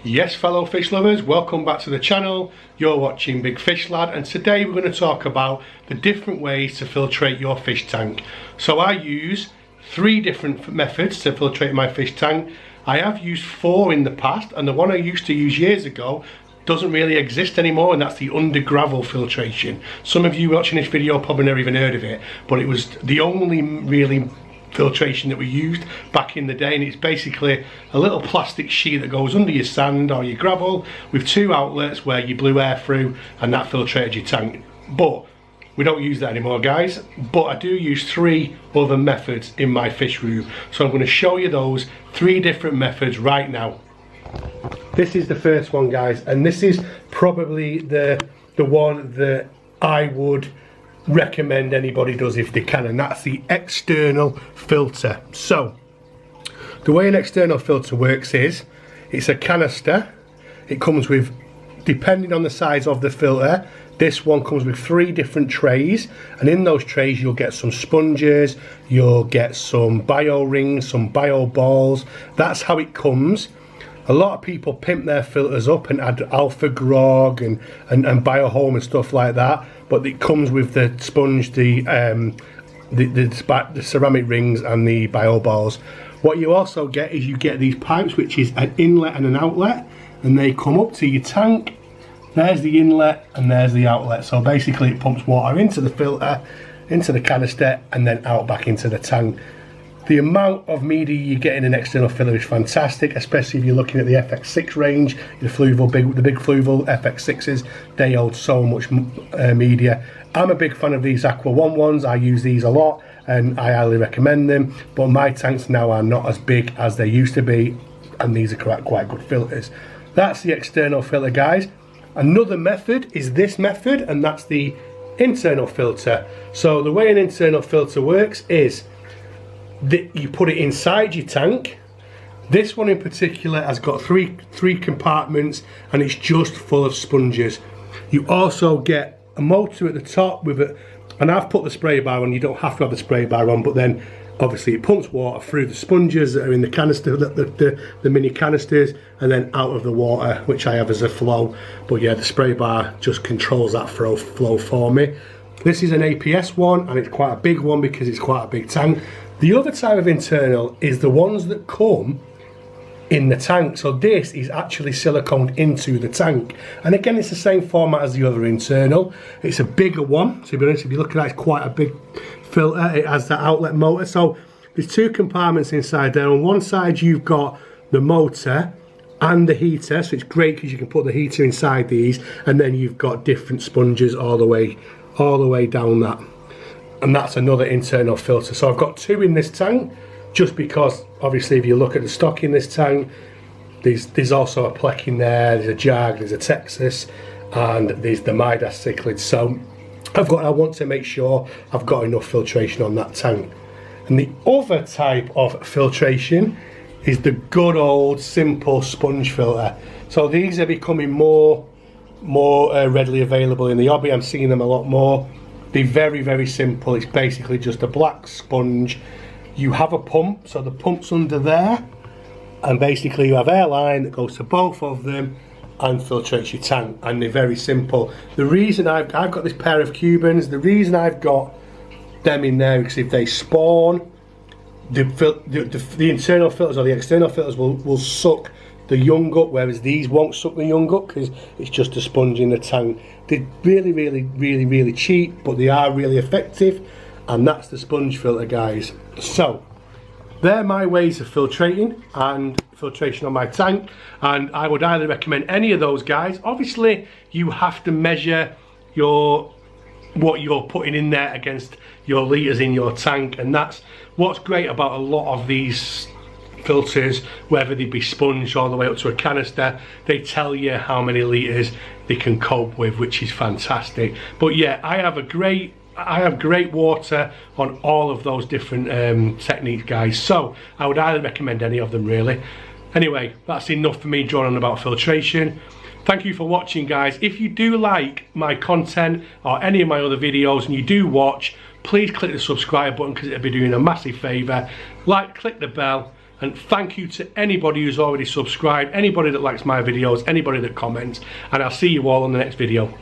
Yes, fellow fish lovers, welcome back to the channel. You're watching Big Fish Lad, and today we're going to talk about the different ways to filtrate your fish tank. So I use 3 different methods to filtrate my fish tank. I have used 4 in the past, and the one I used to use years ago doesn't really exist anymore, and that's the under gravel filtration. Some of you watching this video probably never even heard of it, but it was the only really filtration that we used back in the day, and it's basically a little plastic sheet that goes under your sand or your gravel with 2 outlets where you blew air through, and that filtrated your tank. But we don't use that anymore, guys, but I do use 3 other methods in my fish room, so I'm going to show you those 3 different methods right now. This is the first one, guys, and this is probably the one that I would recommend anybody does if they can, and that's the external filter. So the way an external filter works is it's a canister. It comes with, depending on the size of the filter, this one comes with 3 different trays, and in those trays you'll get some sponges, you'll get some bio rings, some bio balls. That's how it comes. A lot of people pimp their filters up and add alpha grog and biohome and stuff like that, but it comes with the sponge, the ceramic rings and the bio balls. What you also get is you get these pipes, which is an inlet and an outlet, and they come up to your tank. There's the inlet and there's the outlet. So basically it pumps water into the filter, into the canister, and then out back into the tank. The amount of media you get in an external filter is fantastic, especially if you're looking at the FX6 range, the big Fluval FX6s. They hold so much media. I'm a big fan of these Aqua 1 ones. I use these a lot and I highly recommend them, but my tanks now are not as big as they used to be, and these are quite good filters. That's the external filter, guys. Another method is this method, and that's the internal filter. So the way an internal filter works is that you put it inside your tank. This one in particular has got three compartments, and it's just full of sponges. You also get a motor at the top with it, and I've put the spray bar on. You don't have to have the spray bar on, but then obviously it pumps water through the sponges that are in the canister, the mini canisters, and then out of the water, which I have as a flow. But yeah, the spray bar just controls that flow for me. This is an APS one, and it's quite a big one because it's quite a big tank. The other type of internal is the ones that come in the tank. So this is actually siliconed into the tank, and again it's the same format as the other internal. It's a bigger one, to be honest. If you're looking at it, it's quite a big filter. It has that outlet motor. So there's 2 compartments inside there. On one side you've got the motor and the heater, so it's great because you can put the heater inside these, and then you've got different sponges all the way down that. And that's another internal filter. So I've got 2 in this tank, just because obviously if you look at the stock in this tank, there's also a Plek in there, there's a Jag, there's a Texas, and there's the Midas cichlid. So I want to make sure I've got enough filtration on that tank. And the other type of filtration is the good old simple sponge filter. So these are becoming more readily available in the hobby. I'm seeing them a lot more. They're very simple. It's basically just a black sponge. You have a pump, so the pump's under there, and basically you have air line that goes to both of them and filtrates your tank, and they're very simple. The reason I've got this pair of Cubans, the reason I've got them in there is if they spawn, the internal filters or the external filters will suck the young up, whereas these won't suck the young up because it's just a sponge in the tank. They're really cheap, but they are really effective, and that's the sponge filter, guys. So they're my ways of filtrating and filtration on my tank, and I would highly recommend any of those, guys. Obviously you have to measure what you're putting in there against your litres in your tank, and that's what's great about a lot of these filters, whether they be sponge all the way up to a canister. They tell you how many litres they can cope with, which is fantastic. But yeah, I have great water on all of those different techniques, guys, so I would highly recommend any of them, really. Anyway, that's enough for me drawing on about filtration. Thank you for watching, guys. If you do like my content or any of my other videos and you do watch, please click the subscribe button because it'll be doing a massive favour. Click the bell, And thank you to anybody who's already subscribed, anybody that likes my videos, anybody that comments, and I'll see you all on the next video.